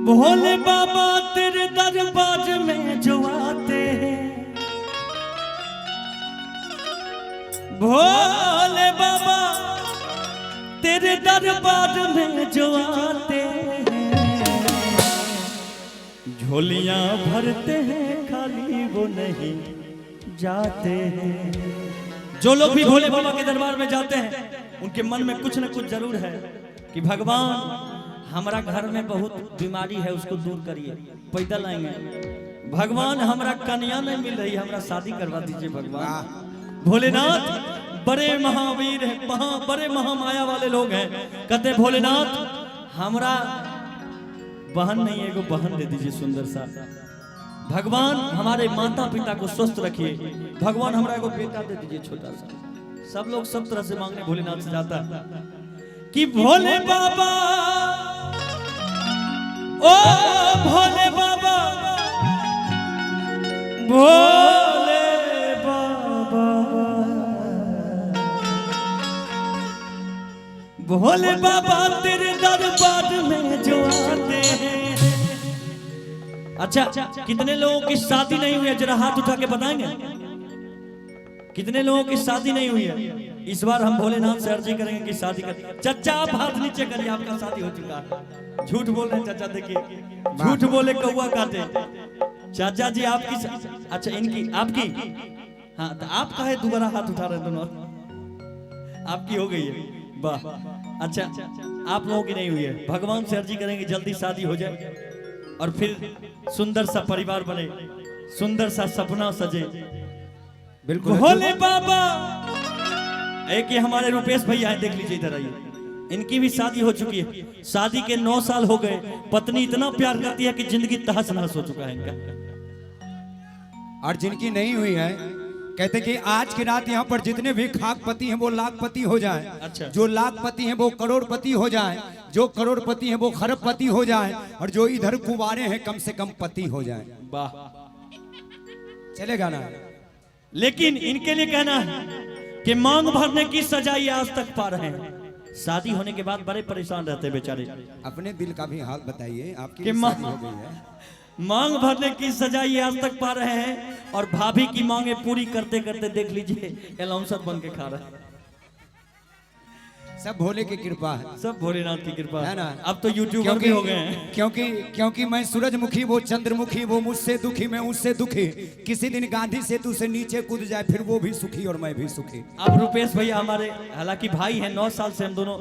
भोले बाबा तेरे दरबार में जो आते हैं, भोले बाबा तेरे दरबार में जो आते हैं, झोलियां भरते हैं खाली वो नहीं जाते हैं। जो लोग भी भोले बाबा के दरबार में जाते हैं उनके मन में कुछ न कुछ जरूर है कि भगवान हमारा घर में बहुत बीमारी है उसको दूर करिए, पैदल आएंगे। भगवान हमारा कन्या नहीं मिल रही, हमारा शादी करवा दीजिए भगवान। भोलेनाथ बड़े महावीर है, बड़े महामाया वाले लोग हैं। कहते भोलेनाथ हमारा बहन नहीं है, एगो बहन दे दीजिए सुंदर सा। भगवान हमारे माता पिता को स्वस्थ रखिए, भगवान हमारा एगो बेटा दे दीजिए छोटा सा। सब लोग सब तरह से मांगने भोलेनाथ से जाता है कि भोले बाबा ओ भोले बाबा, भोले बाबा, भोले बाबा तेरे दरबार में जो आते हैं। अच्छा, कितने लोगों की शादी नहीं हुई है? जरा हाथ उठा के बताएंगे कितने लोगों की शादी नहीं हुई है? इस बार हम भोलेनाथ से अर्जी करेंगे कि शादी कर। चचा आप हाथ नीचे करिए, आपका शादी हो चुका है। झूठ बोल रहे हैं चाचा, देखिए झूठ बोले कौवा काटे। चाचा जी आपकी, अच्छा इनकी, आपकी, हाँ तो आप काहे दोबारा हाथ उठा रहे हैं दोनों? आपकी हो गई है, वाह। अच्छा आप लोगों की नहीं हुई है, भगवान से अर्जी करेंगे जल्दी शादी हो जाए और फिर सुंदर सा परिवार बने, सुंदर सा सपना सजे। बिल्कुल भोले बाबा। एक ये हमारे रुपेश भैया है, देख लीजिए इधर आइए, इनकी भी शादी हो चुकी है। शादी के 9 साल हो गए, पत्नी इतना प्यार करती है कि जिंदगी तहस नहस हो चुका है इनका। और जिनकी नहीं हुई है कहते कि आज की रात यहाँ पर जितने भी खाकपति हैं वो लाखपति हो जाएं। अच्छा। जो लाखपति हैं वो करोड़पति हो जाएं, जो करोड़पति हैं वो खरबपति हो जाएं, और जो इधर कुंवारे हैं कम से कम पति हो जाएं। वाह, चलेगा ना? लेकिन इनके लिए कहना है कि मांग भरने की सजा ये आज तक पा रहे हैं। शादी होने के बाद बड़े परेशान रहते बेचारे। अपने दिल का भी हाल बताइए, आपकी कि शादी हो गई है। मांग भरने की सजा ये आज तक पा रहे हैं और भाभी की मांगे पूरी करते करते देख लीजिए अलाउंसर बन के खा रहे हैं। सब भोले की कृपा है, सब भोलेनाथ की कृपा है ना? अब तो यूट्यूबर भी हो गए हैं। क्योंकि मैं सूरजमुखी, वो चंद्रमुखी, वो मुझसे दुखी, मैं उससे दुखी। किसी दिन गांधी सेतु से नीचे कूद जाए फिर वो भी सुखी और मैं भी सुखी। अब रुपेश भैया हमारे हालांकि भाई हैं, 9 साल से हम दोनों,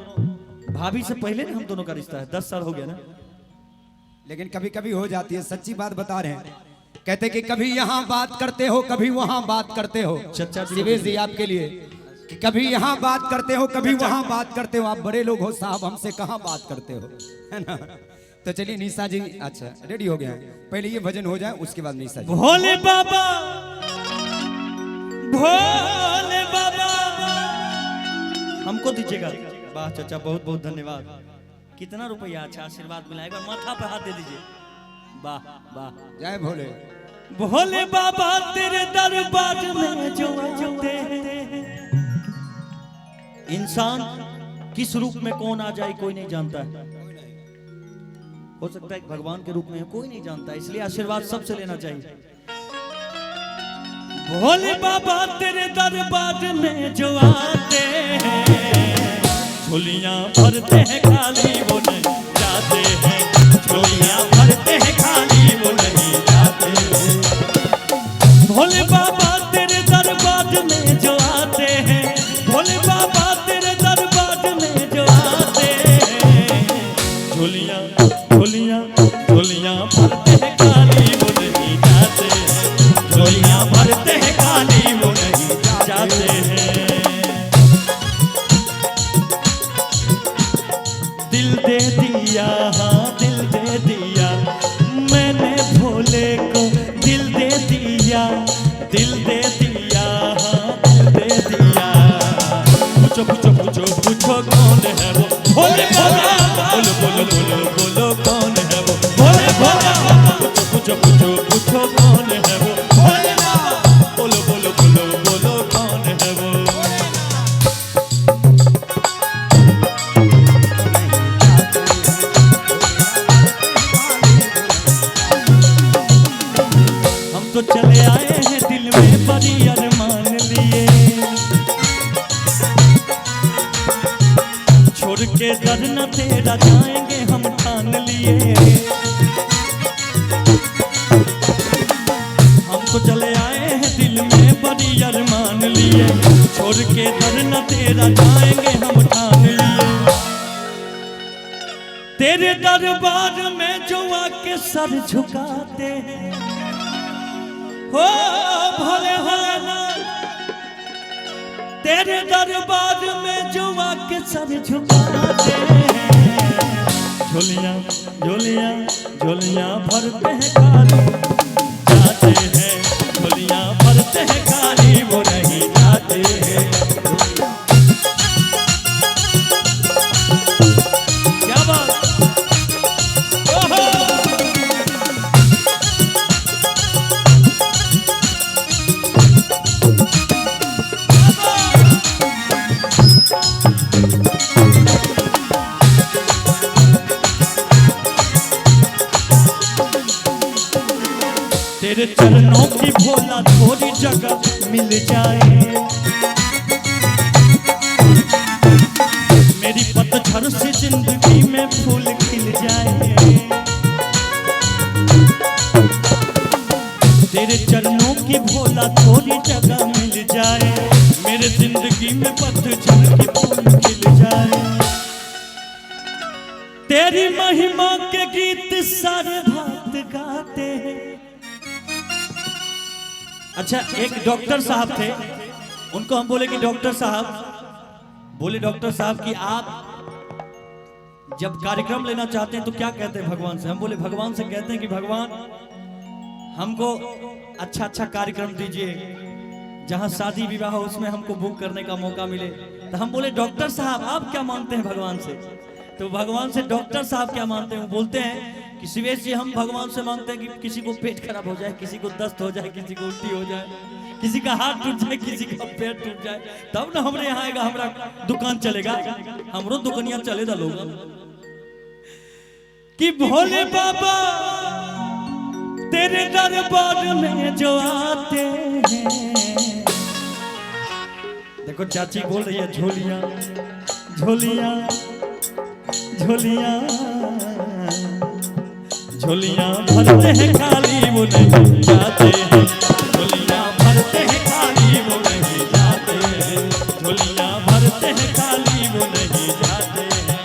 भाभी से पहले ना हम दोनों का रिश्ता है, 10 साल हो गया ना। लेकिन कभी कभी हो जाती है, सच्ची बात बता रहे हैं। कहते कि कभी यहाँ बात करते हो कभी वहां बात करते हो। चचा शिवेश जी आपके लिए कि कभी यहाँ बात करते हो कभी वहां बात करते हो। आप बड़े लोग हो साहब, हमसे कहाँ बात करते हो, है ना? तो चलिए निशा जी, अच्छा रेडी हो गया है, पहले ये भजन हो जाए उसके बाद निशा जी। भोले बाबा, भोले बाबा हमको दीजिएगा। वाह चाचा, बहुत बहुत धन्यवाद। कितना रुपया, अच्छा आशीर्वाद मिला, एक बार माथा पे हाथ दे दीजिए। वाह वाह, जय भोले। भोले बाबा तेरे दरबार में जो आते हैं, इंसान किस रूप में कौन आ जाए कोई नहीं जानता है। हो सकता है भगवान के रूप में है, कोई नहीं जानता, इसलिए आशीर्वाद सबसे लेना चाहिए। भोले बाबा तेरे दरबार में जो आते हैं, झोलियां भरते हैं खाली वो नहीं जाते हैं, झोलियां भरते हैं खाली वो नहीं जाते हैं। भोले बाबा तेरे दरबार में जो आते हैं, भोले बाबा तेरे दरबार में जो आते हैं, झोलियां झोलियां झोलियां भरते हैं खाली वो नहीं जाते हैं, झोलियां भरते हैं खाली वो नहीं जाते हैं। दिल दे दिया, हाँ दिल दे दिया मैंने भोले को, दिल दे दिया, दिल दे दिया, हाँ दिल दे दिया। पूछो पूछो पूछो पूछो कौन है वो भोले भोला, बोलो बोलो बोलो बोलो कौन है वो भोले भोला। पूछो पूछो पूछो पूछो कौन है वो भोले बाबा, बोलो बोलो बोलो बोलो कौन है वो। दर न तेरा जाएंगे हम ठान लिए। हम तो चले आए हैं दिल में बड़ी अरमान लिए, छोड़ के दर न तेरा जाएंगे हम ठान लिए। तेरे दरबार में जो आके सर झुकाते हैं, हो भोले भोलेनाथ, तेरे दरबार में जो आके सर झुकाते हैं। झोलियां झोलियां झोलियां भरते हैं खाली जाते हैं, झोलियां भरते हैं खाली वो नहीं जाते हैं। क्या बात, ओहो तेरे चरणों की भोला थोड़ी जगह मिल जाए, मेरी पतझड़ से जिंदगी में फूल खिल जाए। तेरे चरणों की भोला थोड़ी जगह मिल जाए, मेरे जिंदगी में पतझड़ की फूल खिल जाए। तेरी महिमा के गीत सारे भात गाते हैं। अच्छा, एक डॉक्टर साहब थे, उनको हम बोले कि डॉक्टर साहब, बोले डॉक्टर साहब कि आप जब कार्यक्रम लेना चाहते हैं तो क्या कहते हैं भगवान से? हम बोले भगवान से कहते हैं कि भगवान हमको अच्छा अच्छा कार्यक्रम दीजिए, जहां शादी विवाह हो उसमें हमको बुक करने का मौका मिले। तो हम बोले डॉक्टर साहब आप क्या मांगते हैं भगवान से? तो भगवान से डॉक्टर साहब क्या मांगते हैं? वो बोलते हैं कि शिवेश जी हम भगवान से मांगते हैं कि किसी को पेट खराब हो जाए, किसी को दस्त हो जाए, किसी को उल्टी हो जाए, किसी का हाथ टूट जाए, किसी का पैर टूट जाए, तब ना हमरे यहाँ आएगा, हमारा दुकान चलेगा, हमरो दुकानिया चलेगा। लोग कि भोले बाबा तेरे दरबार में जो आते हैं। देखो चाची बोल रही है झोलियां झोलियां झोलियां झोलियां भरते हैं खाली वो नहीं जाते हैं, झोलियां भरते हैं खाली वो नहीं जाते हैं, झोलियां भरते हैं खाली वो नहीं जाते हैं,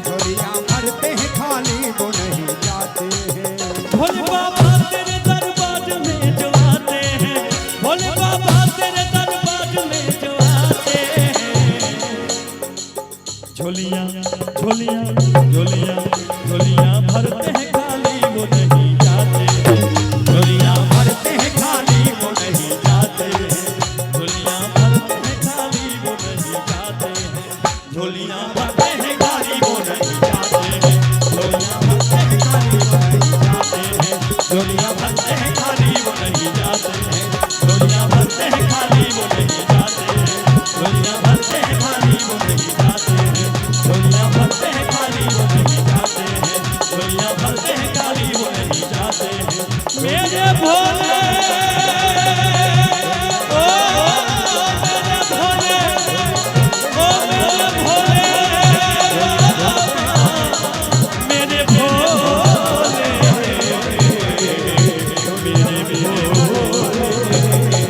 झोलियां भरते हैं खाली वो नहीं जाते हैं। भोले बाबा तेरे दरबार में जो आते हैं, भोले बाबा तेरे दरबार में जो आते हैं। झोलियां झोलियां झोलियां झोलियां भरते हैं खाली वो नहीं जाते हैं, झोलियां भरते हैं खाली वो नहीं जाते हैं, झोलियां भरते हैं खाली वो नहीं जाते हैं, झोलियां भरते हैं खाली वो नहीं जाते हैं, झोलियां भरते हैं खाली वो नहीं जाते हैं, झोलियां भरते हैं खाली वो नहीं जाते हैं, झोलियां भरते हैं खाली वो नहीं जाते हैं, झोलियां भरते हैं खाली वो नहीं जाते हैं, झोलियां भरते हैं खाली वो नहीं जाते हैं, झोलियां भरते हैं खाली वो नहीं जाते हैं। मेरे भोले ओ मेरे भोले ओ मेरे भोले मेरे भोले मेरे भोले